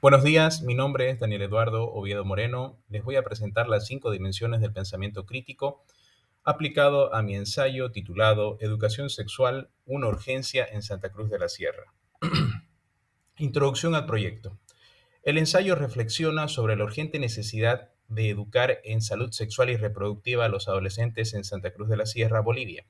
Buenos días, mi nombre es Daniel Eduardo Oviedo Moreno. Les voy a presentar las 5 dimensiones del pensamiento crítico aplicado a mi ensayo titulado Educación sexual, una urgencia en Santa Cruz de la Sierra. Introducción al proyecto. El ensayo reflexiona sobre la urgente necesidad de educar en salud sexual y reproductiva a los adolescentes en Santa Cruz de la Sierra, Bolivia,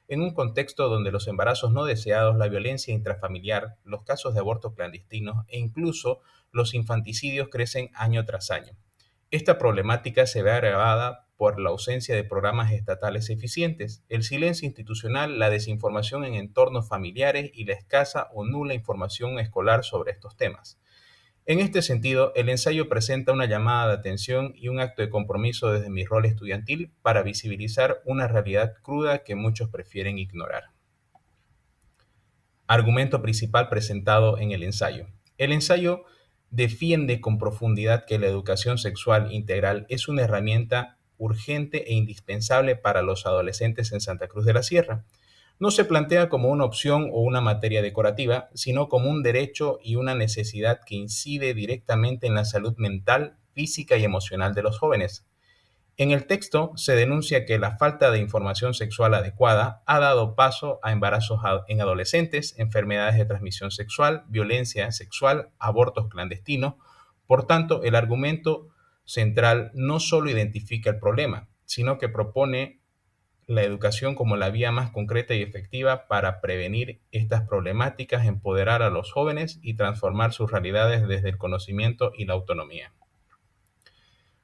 en un contexto donde los embarazos no deseados, la violencia intrafamiliar, los casos de aborto clandestinos e incluso los infanticidios crecen año tras año. Esta problemática se ve agravada por la ausencia de programas estatales eficientes, el silencio institucional, la desinformación en entornos familiares y la escasa o nula información escolar sobre estos temas. En este sentido, el ensayo presenta una llamada de atención y un acto de compromiso desde mi rol estudiantil para visibilizar una realidad cruda que muchos prefieren ignorar. Argumento principal presentado en el ensayo. El ensayo defiende con profundidad que la educación sexual integral es una herramienta urgente e indispensable para los adolescentes en Santa Cruz de la Sierra. No se plantea como una opción o una materia decorativa, sino como un derecho y una necesidad que incide directamente en la salud mental, física y emocional de los jóvenes. En el texto se denuncia que la falta de información sexual adecuada ha dado paso a embarazos en adolescentes, enfermedades de transmisión sexual, violencia sexual, abortos clandestinos. Por tanto, el argumento central no solo identifica el problema, sino que propone la educación como la vía más concreta y efectiva para prevenir estas problemáticas, empoderar a los jóvenes y transformar sus realidades desde el conocimiento y la autonomía.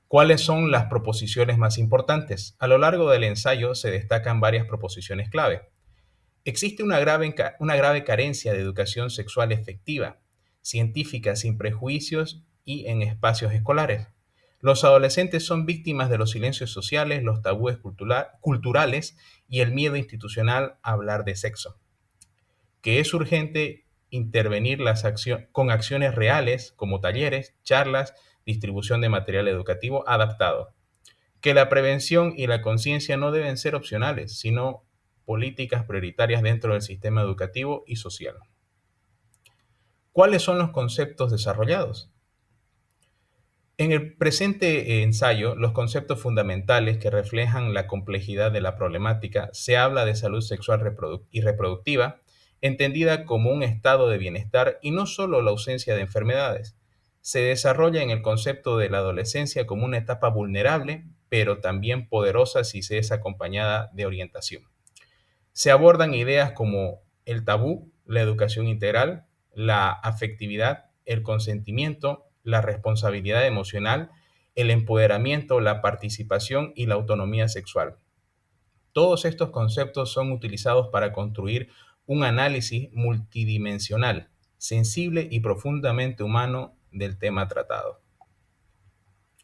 ¿Cuáles son las proposiciones más importantes? A lo largo del ensayo se destacan varias proposiciones clave. Existe una grave carencia de educación sexual efectiva, científica, sin prejuicios y en espacios escolares. Los adolescentes son víctimas de los silencios sociales, los tabúes culturales y el miedo institucional a hablar de sexo. Que es urgente intervenir con acciones reales como talleres, charlas, distribución de material educativo adaptado. Que la prevención y la conciencia no deben ser opcionales, sino políticas prioritarias dentro del sistema educativo y social. ¿Cuáles son los conceptos desarrollados? En el presente ensayo, los conceptos fundamentales que reflejan la complejidad de la problemática, se habla de salud sexual y reproductiva, entendida como un estado de bienestar y no solo la ausencia de enfermedades. Se desarrolla en el concepto de la adolescencia como una etapa vulnerable, pero también poderosa si se es acompañada de orientación. Se abordan ideas como el tabú, la educación integral, la afectividad, el consentimiento, la responsabilidad emocional, el empoderamiento, la participación y la autonomía sexual. Todos estos conceptos son utilizados para construir un análisis multidimensional, sensible y profundamente humano del tema tratado.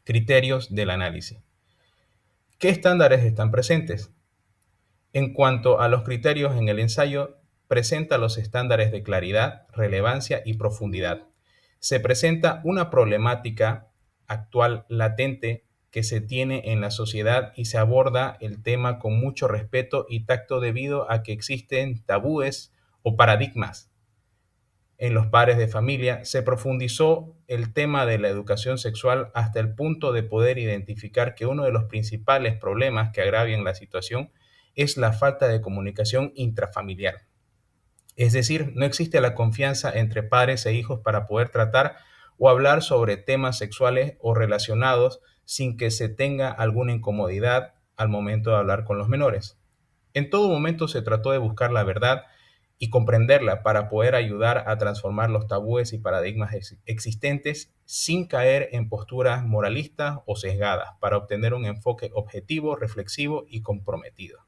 Criterios del análisis. ¿Qué estándares están presentes? En cuanto a los criterios en el ensayo, presenta los estándares de claridad, relevancia y profundidad. Se presenta una problemática actual latente que se tiene en la sociedad y se aborda el tema con mucho respeto y tacto debido a que existen tabúes o paradigmas. En los padres de familia se profundizó el tema de la educación sexual hasta el punto de poder identificar que uno de los principales problemas que agravian la situación es la falta de comunicación intrafamiliar. Es decir, no existe la confianza entre padres e hijos para poder tratar o hablar sobre temas sexuales o relacionados sin que se tenga alguna incomodidad al momento de hablar con los menores. En todo momento se trató de buscar la verdad y comprenderla para poder ayudar a transformar los tabúes y paradigmas existentes sin caer en posturas moralistas o sesgadas, para obtener un enfoque objetivo, reflexivo y comprometido.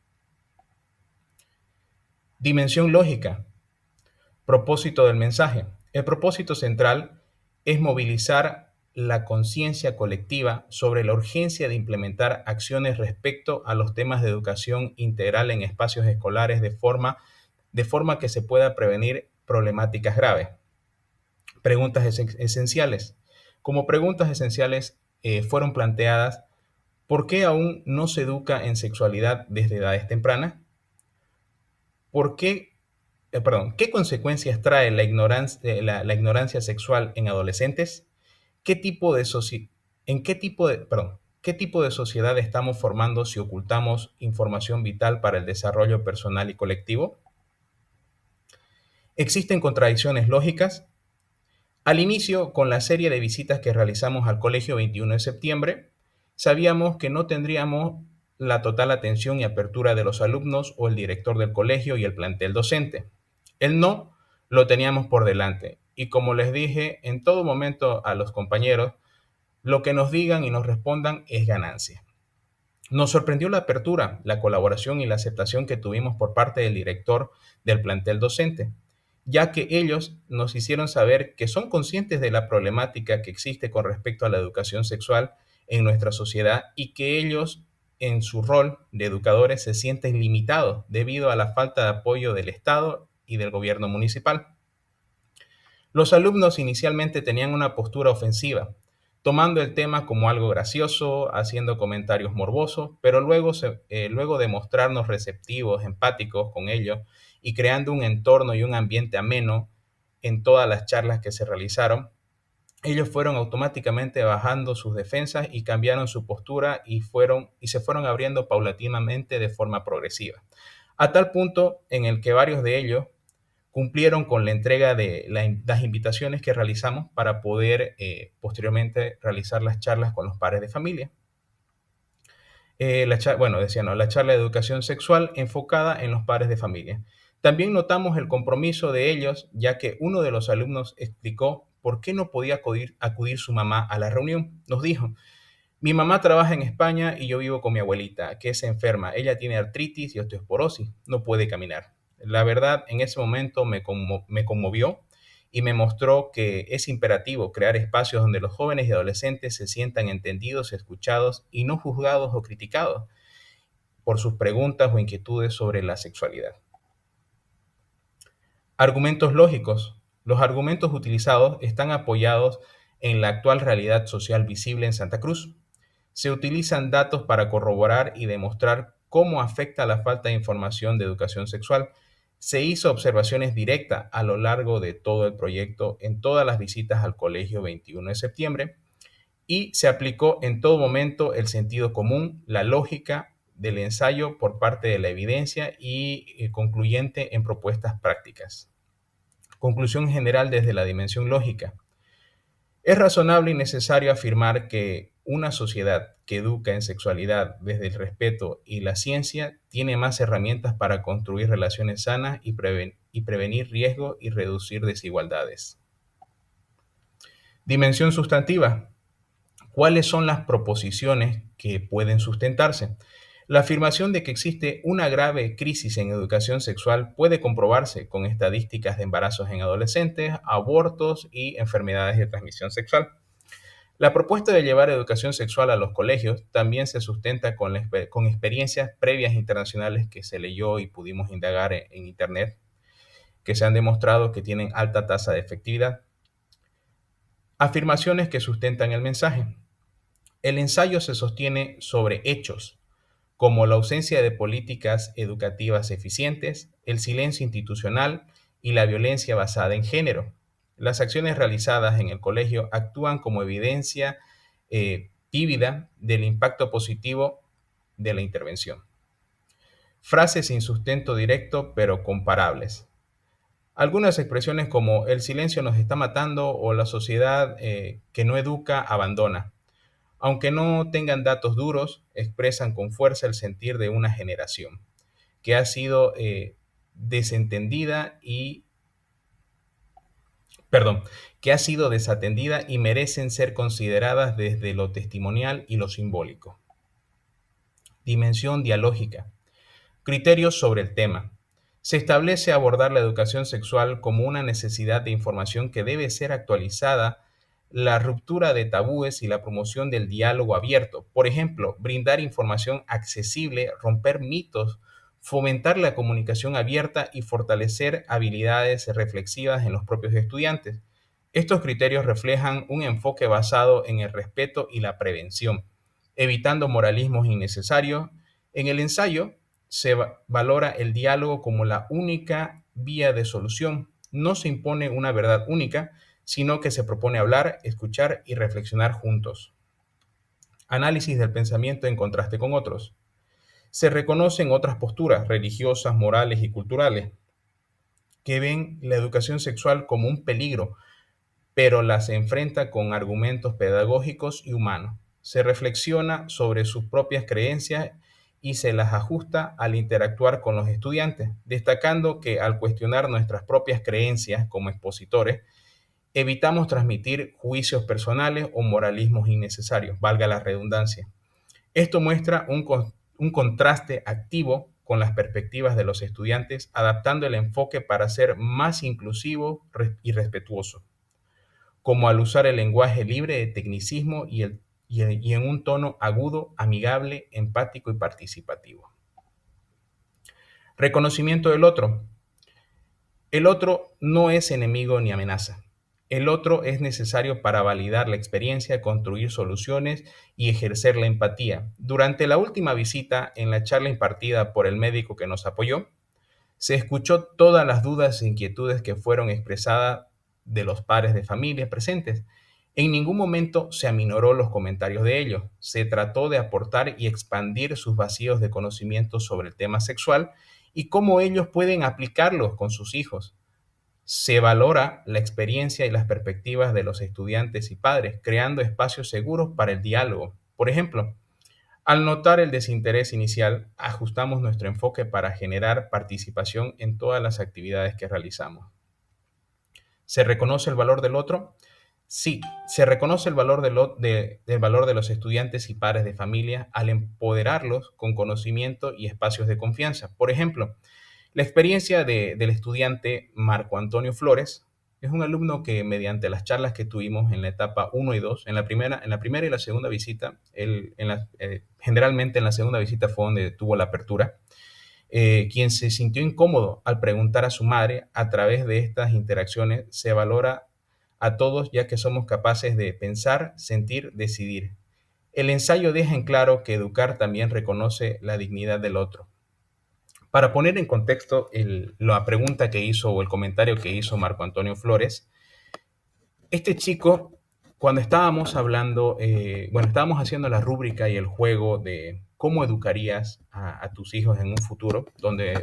Dimensión lógica. Propósito del mensaje. El propósito central es movilizar la conciencia colectiva sobre la urgencia de implementar acciones respecto a los temas de educación integral en espacios escolares de forma que se pueda prevenir problemáticas graves. Preguntas esenciales. Como preguntas esenciales fueron planteadas: ¿por qué aún no se educa en sexualidad desde edades tempranas? ¿Por qué, ¿Qué consecuencias trae la ignorancia sexual en adolescentes? ¿Qué tipo de en qué tipo de sociedad estamos formando si ocultamos información vital para el desarrollo personal y colectivo? ¿Existen contradicciones lógicas? Al inicio, con la serie de visitas que realizamos al Colegio 21 de septiembre, sabíamos que no tendríamos la total atención y apertura de los alumnos o el director del colegio y el plantel docente. El no lo teníamos por delante y como les dije en todo momento a los compañeros, lo que nos digan y nos respondan es ganancia. Nos sorprendió la apertura, la colaboración y la aceptación que tuvimos por parte del director del plantel docente, ya que ellos nos hicieron saber que son conscientes de la problemática que existe con respecto a la educación sexual en nuestra sociedad y que ellos en su rol de educadores se sienten limitados debido a la falta de apoyo del Estado y del gobierno municipal. Los alumnos inicialmente tenían una postura ofensiva, tomando el tema como algo gracioso, haciendo comentarios morbosos, pero luego de mostrarnos receptivos, empáticos con ellos y creando un entorno y un ambiente ameno en todas las charlas que se realizaron, ellos fueron automáticamente bajando sus defensas y cambiaron su postura y se fueron abriendo paulatinamente de forma progresiva, a tal punto en el que varios de ellos cumplieron con la entrega de las invitaciones que realizamos para poder posteriormente realizar las charlas con los padres de familia. Bueno, decía, ¿no? La charla de educación sexual enfocada en los padres de familia. También notamos el compromiso de ellos, ya que uno de los alumnos explicó por qué no podía acudir su mamá a la reunión. Nos dijo, mi mamá trabaja en España y yo vivo con mi abuelita, que es enferma. Ella tiene artritis y osteoporosis, no puede caminar. La verdad, en ese momento me conmovió y me mostró que es imperativo crear espacios donde los jóvenes y adolescentes se sientan entendidos, escuchados y no juzgados o criticados por sus preguntas o inquietudes sobre la sexualidad. Argumentos lógicos. Los argumentos utilizados están apoyados en la actual realidad social visible en Santa Cruz. Se utilizan datos para corroborar y demostrar cómo afecta la falta de información de educación sexual. Se hizo observaciones directas a lo largo de todo el proyecto en todas las visitas al colegio 21 de septiembre y se aplicó en todo momento el sentido común, la lógica del ensayo por parte de la evidencia y concluyente en propuestas prácticas. Conclusión general desde la dimensión lógica. Es razonable y necesario afirmar que una sociedad que educa en sexualidad desde el respeto y la ciencia tiene más herramientas para construir relaciones sanas y prevenir riesgos y reducir desigualdades. Dimensión sustantiva. ¿Cuáles son las proposiciones que pueden sustentarse? La afirmación de que existe una grave crisis en educación sexual puede comprobarse con estadísticas de embarazos en adolescentes, abortos y enfermedades de transmisión sexual. La propuesta de llevar educación sexual a los colegios también se sustenta con experiencias previas internacionales que se leyó y pudimos indagar en Internet, que se han demostrado que tienen alta tasa de efectividad. Afirmaciones que sustentan el mensaje. El ensayo se sostiene sobre hechos, como la ausencia de políticas educativas eficientes, el silencio institucional y la violencia basada en género. Las acciones realizadas en el colegio actúan como evidencia vívida del impacto positivo de la intervención. Frases sin sustento directo pero comparables. Algunas expresiones como el silencio nos está matando o la sociedad que no educa abandona. Aunque no tengan datos duros, expresan con fuerza el sentir de una generación que ha sido desentendida y, que ha sido desatendida y merecen ser consideradas desde lo testimonial y lo simbólico. Dimensión dialógica. Criterios sobre el tema. Se establece abordar la educación sexual como una necesidad de información que debe ser actualizada, la ruptura de tabúes y la promoción del diálogo abierto. Por ejemplo, brindar información accesible, romper mitos, fomentar la comunicación abierta y fortalecer habilidades reflexivas en los propios estudiantes. Estos criterios reflejan un enfoque basado en el respeto y la prevención, evitando moralismos innecesarios. En el ensayo se valora el diálogo como la única vía de solución. No se impone una verdad única, sino que se propone hablar, escuchar y reflexionar juntos. Análisis del pensamiento en contraste con otros. Se reconocen otras posturas religiosas, morales y culturales que ven la educación sexual como un peligro, pero las enfrenta con argumentos pedagógicos y humanos. Se reflexiona sobre sus propias creencias y se las ajusta al interactuar con los estudiantes, destacando que al cuestionar nuestras propias creencias como expositores, evitamos transmitir juicios personales o moralismos innecesarios, valga la redundancia. Esto muestra un contraste activo con las perspectivas de los estudiantes, adaptando el enfoque para ser más inclusivo y respetuoso, como al usar el lenguaje libre de tecnicismo y en un tono agudo, amigable, empático y participativo. Reconocimiento del otro. El otro no es enemigo ni amenaza. El otro es necesario para validar la experiencia, construir soluciones y ejercer la empatía. Durante la última visita, en la charla impartida por el médico que nos apoyó, se escuchó todas las dudas e inquietudes que fueron expresadas de los padres de familia presentes. En ningún momento se aminoró los comentarios de ellos. Se trató de aportar y expandir sus vacíos de conocimiento sobre el tema sexual y cómo ellos pueden aplicarlos con sus hijos. Se valora la experiencia y las perspectivas de los estudiantes y padres, creando espacios seguros para el diálogo. Por ejemplo, al notar el desinterés inicial, ajustamos nuestro enfoque para generar participación en todas las actividades que realizamos. ¿Se reconoce el valor del otro? Sí, se reconoce el valor del valor de los estudiantes y padres de familia al empoderarlos con conocimiento y espacios de confianza. Por ejemplo, la experiencia del estudiante Marco Antonio Flores es un alumno que mediante las charlas que tuvimos en la etapa 1 y 2, en la primera y la segunda visita, generalmente en la segunda visita fue donde tuvo la apertura, quien se sintió incómodo al preguntar a su madre. A través de estas interacciones se valora a todos ya que somos capaces de pensar, sentir, decidir. El ensayo deja en claro que educar también reconoce la dignidad del otro. Para poner en contexto la pregunta que hizo o el comentario que hizo Marco Antonio Flores, este chico, cuando estábamos hablando, estábamos haciendo la rúbrica y el juego de cómo educarías a tus hijos en un futuro, donde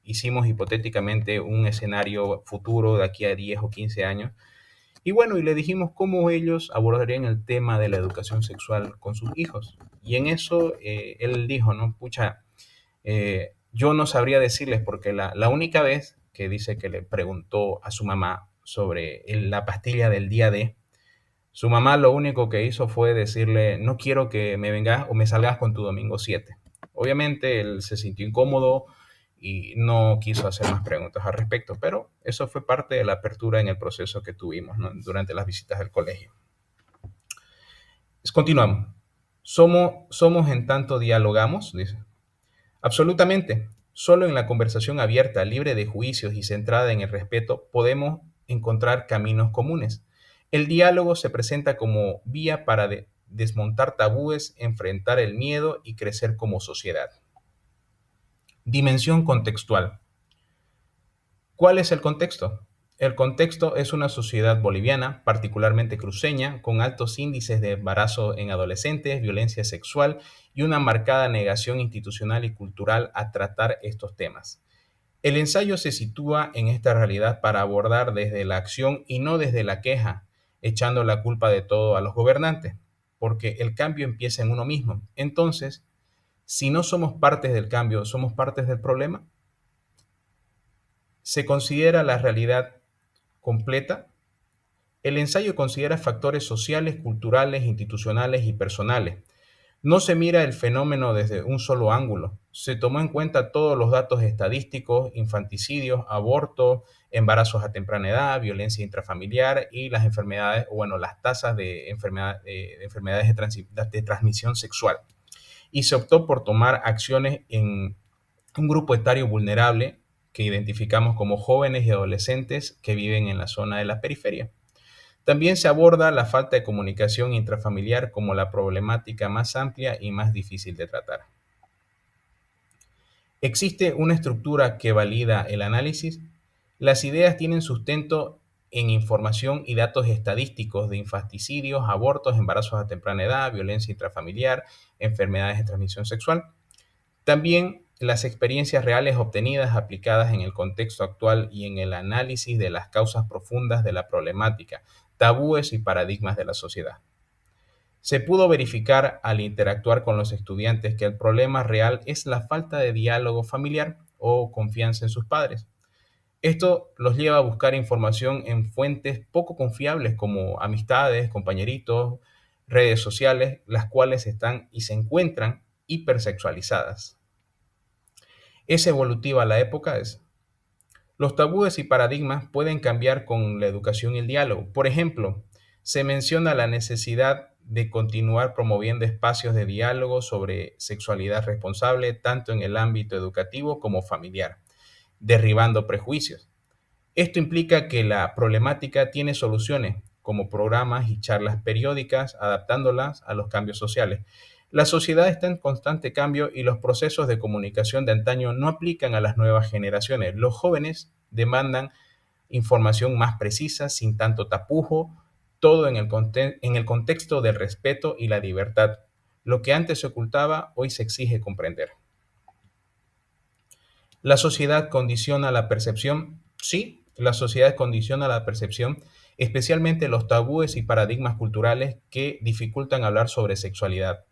hicimos hipotéticamente un escenario futuro de aquí a 10 o 15 años, y bueno, y le dijimos cómo ellos abordarían el tema de la educación sexual con sus hijos. Y en eso él dijo, ¿no? Pucha, yo no sabría decirles porque la única vez que dice que le preguntó a su mamá sobre la pastilla del día D, su mamá lo único que hizo fue decirle, no quiero que me vengas o me salgas con tu domingo 7. Obviamente él se sintió incómodo y no quiso hacer más preguntas al respecto, pero eso fue parte de la apertura en el proceso que tuvimos, ¿no? Durante las visitas del colegio. Continuamos. Somos en tanto dialogamos, dice. Absolutamente. Solo en la conversación abierta, libre de juicios y centrada en el respeto, podemos encontrar caminos comunes. El diálogo se presenta como vía para desmontar tabúes, enfrentar el miedo y crecer como sociedad. Dimensión contextual. ¿Cuál es el contexto? El contexto es una sociedad boliviana, particularmente cruceña, con altos índices de embarazo en adolescentes, violencia sexual y una marcada negación institucional y cultural a tratar estos temas. El ensayo se sitúa en esta realidad para abordar desde la acción y no desde la queja, echando la culpa de todo a los gobernantes, porque el cambio empieza en uno mismo. Entonces, si no somos partes del cambio, ¿somos partes del problema? Se considera la realidad completa. El ensayo considera factores sociales, culturales, institucionales y personales. No se mira el fenómeno desde un solo ángulo. Se tomó en cuenta todos los datos estadísticos, infanticidios, aborto, embarazos a temprana edad, violencia intrafamiliar y las enfermedades, las tasas de enfermedades de transmisión sexual. Y se optó por tomar acciones en un grupo etario vulnerable que identificamos como jóvenes y adolescentes que viven en la zona de la periferia. También se aborda la falta de comunicación intrafamiliar como la problemática más amplia y más difícil de tratar. ¿Existe una estructura que valida el análisis? Las ideas tienen sustento en información y datos estadísticos de infanticidios, abortos, embarazos a temprana edad, violencia intrafamiliar, enfermedades de transmisión sexual. También las experiencias reales obtenidas aplicadas en el contexto actual y en el análisis de las causas profundas de la problemática, tabúes y paradigmas de la sociedad. Se pudo verificar al interactuar con los estudiantes que el problema real es la falta de diálogo familiar o confianza en sus padres. Esto los lleva a buscar información en fuentes poco confiables como amistades, compañeritos, redes sociales, las cuales están y se encuentran hipersexualizadas. ¿Es evolutiva la época? Los tabúes y paradigmas pueden cambiar con la educación y el diálogo. Por ejemplo, se menciona la necesidad de continuar promoviendo espacios de diálogo sobre sexualidad responsable tanto en el ámbito educativo como familiar, derribando prejuicios. Esto implica que la problemática tiene soluciones, como programas y charlas periódicas, adaptándolas a los cambios sociales. La sociedad está en constante cambio y los procesos de comunicación de antaño no aplican a las nuevas generaciones. Los jóvenes demandan información más precisa, sin tanto tapujo, todo en el contexto del respeto y la libertad. Lo que antes se ocultaba, hoy se exige comprender. ¿La sociedad condiciona la percepción? Sí, la sociedad condiciona la percepción, especialmente los tabúes y paradigmas culturales que dificultan hablar sobre sexualidad.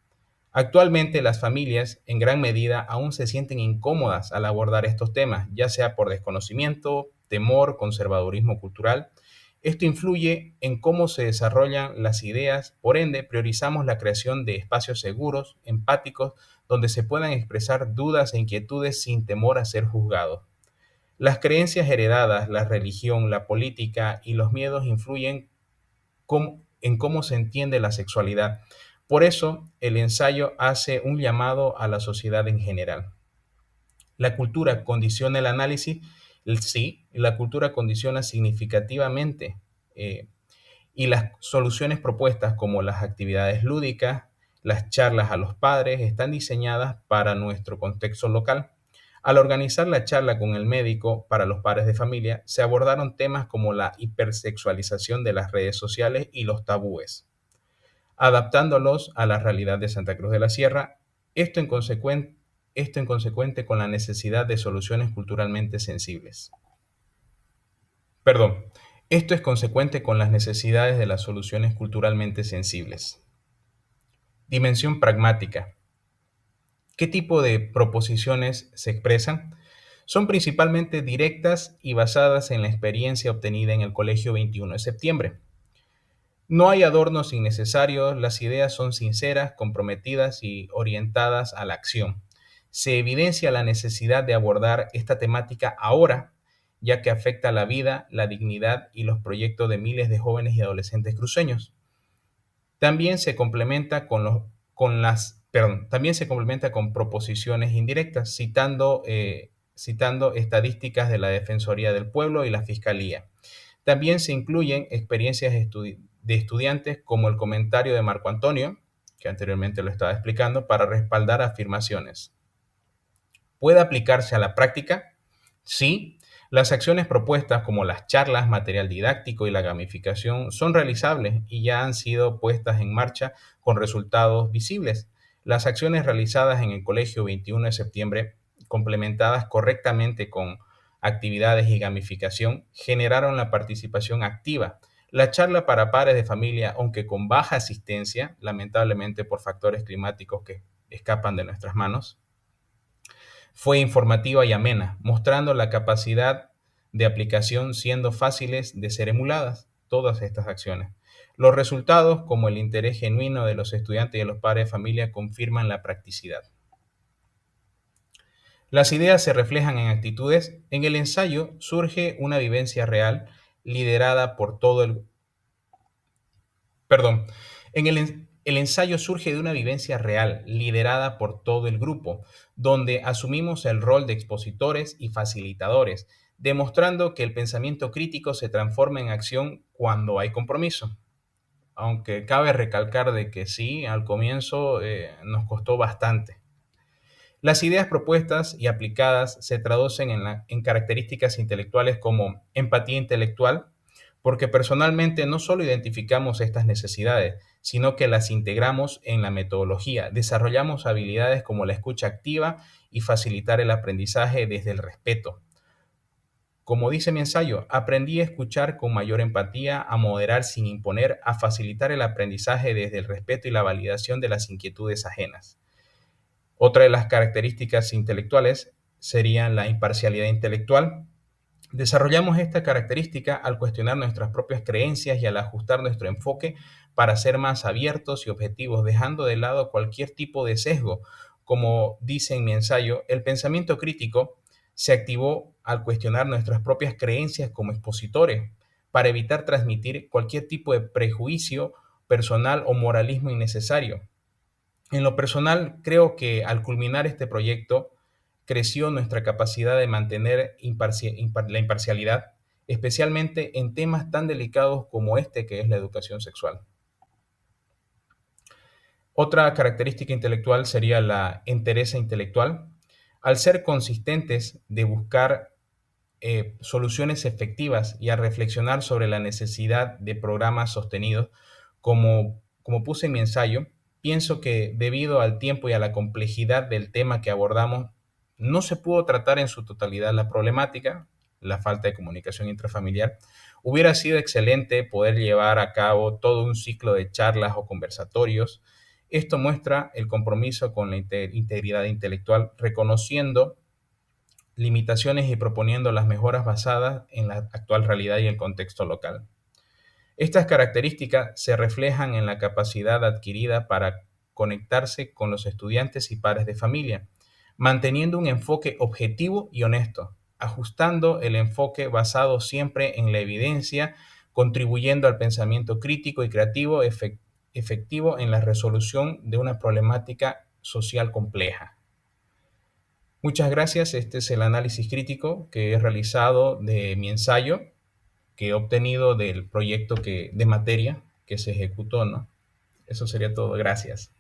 Actualmente las familias en gran medida aún se sienten incómodas al abordar estos temas, ya sea por desconocimiento, temor, conservadurismo cultural. Esto influye en cómo se desarrollan las ideas, por ende priorizamos la creación de espacios seguros, empáticos, donde se puedan expresar dudas e inquietudes sin temor a ser juzgados. Las creencias heredadas, la religión, la política y los miedos influyen en cómo se entiende la sexualidad. Por eso, el ensayo hace un llamado a la sociedad en general. ¿La cultura condiciona el análisis? Sí, la cultura condiciona significativamente eh, y las soluciones propuestas como las actividades lúdicas, las charlas a los padres, están diseñadas para nuestro contexto local. Al organizar la charla con el médico para los padres de familia, se abordaron temas como la hipersexualización de las redes sociales y los tabúes, adaptándolos a la realidad de Santa Cruz de la Sierra, esto en, consecuente con la necesidad de soluciones culturalmente sensibles. Perdón, esto es consecuente con las necesidades de las soluciones culturalmente sensibles. Dimensión pragmática. ¿Qué tipo de proposiciones se expresan? Son principalmente directas y basadas en la experiencia obtenida en el Colegio 21 de septiembre. No hay adornos innecesarios, las ideas son sinceras, comprometidas y orientadas a la acción. Se evidencia la necesidad de abordar esta temática ahora, ya que afecta la vida, la dignidad y los proyectos de miles de jóvenes y adolescentes cruceños. También se complementa también se complementa con proposiciones indirectas, citando estadísticas de la Defensoría del Pueblo y la Fiscalía. También se incluyen experiencias de estudiantes como el comentario de Marco Antonio, que anteriormente lo estaba explicando, para respaldar afirmaciones. ¿Puede aplicarse a la práctica? Sí. Las acciones propuestas como las charlas, material didáctico y la gamificación son realizables y ya han sido puestas en marcha con resultados visibles. Las acciones realizadas en el Colegio 21 de septiembre, complementadas correctamente con actividades y gamificación, generaron la participación activa. La charla para padres de familia, aunque con baja asistencia, lamentablemente por factores climáticos que escapan de nuestras manos, fue informativa y amena, mostrando la capacidad de aplicación siendo fáciles de ser emuladas todas estas acciones. Los resultados, como el interés genuino de los estudiantes y de los padres de familia, confirman la practicidad. Las ideas se reflejan en actitudes. En el ensayo surge una vivencia real liderada por todo el... Perdón. El ensayo surge de una vivencia real liderada por todo el grupo, donde asumimos el rol de expositores y facilitadores, demostrando que el pensamiento crítico se transforma en acción cuando hay compromiso. Aunque cabe recalcar de que sí, al comienzo nos costó bastante. Las ideas propuestas y aplicadas se traducen en características intelectuales como empatía intelectual, porque personalmente no solo identificamos estas necesidades, sino que las integramos en la metodología, desarrollamos habilidades como la escucha activa y facilitar el aprendizaje desde el respeto. Como dice mi ensayo, aprendí a escuchar con mayor empatía, a moderar sin imponer, a facilitar el aprendizaje desde el respeto y la validación de las inquietudes ajenas. Otra de las características intelectuales serían la imparcialidad intelectual. Desarrollamos esta característica al cuestionar nuestras propias creencias y al ajustar nuestro enfoque para ser más abiertos y objetivos, dejando de lado cualquier tipo de sesgo. Como dice en mi ensayo, el pensamiento crítico se activó al cuestionar nuestras propias creencias como expositores, para evitar transmitir cualquier tipo de prejuicio personal o moralismo innecesario. En lo personal, creo que al culminar este proyecto, creció nuestra capacidad de mantener la imparcialidad, especialmente en temas tan delicados como este que es la educación sexual. Otra característica intelectual sería la entereza intelectual. Al ser consistentes de buscar soluciones efectivas y a reflexionar sobre la necesidad de programas sostenidos, como puse en mi ensayo, pienso que debido al tiempo y a la complejidad del tema que abordamos, no se pudo tratar en su totalidad la problemática, la falta de comunicación intrafamiliar. Hubiera sido excelente poder llevar a cabo todo un ciclo de charlas o conversatorios. Esto muestra el compromiso con la integridad intelectual, reconociendo limitaciones y proponiendo las mejoras basadas en la actual realidad y el contexto local. Estas características se reflejan en la capacidad adquirida para conectarse con los estudiantes y padres de familia, manteniendo un enfoque objetivo y honesto, ajustando el enfoque basado siempre en la evidencia, contribuyendo al pensamiento crítico y creativo efectivo en la resolución de una problemática social compleja. Muchas gracias. Este es el análisis crítico que he realizado de mi ensayo que he obtenido del proyecto de materia que se ejecutó, ¿no? Eso sería todo. Gracias.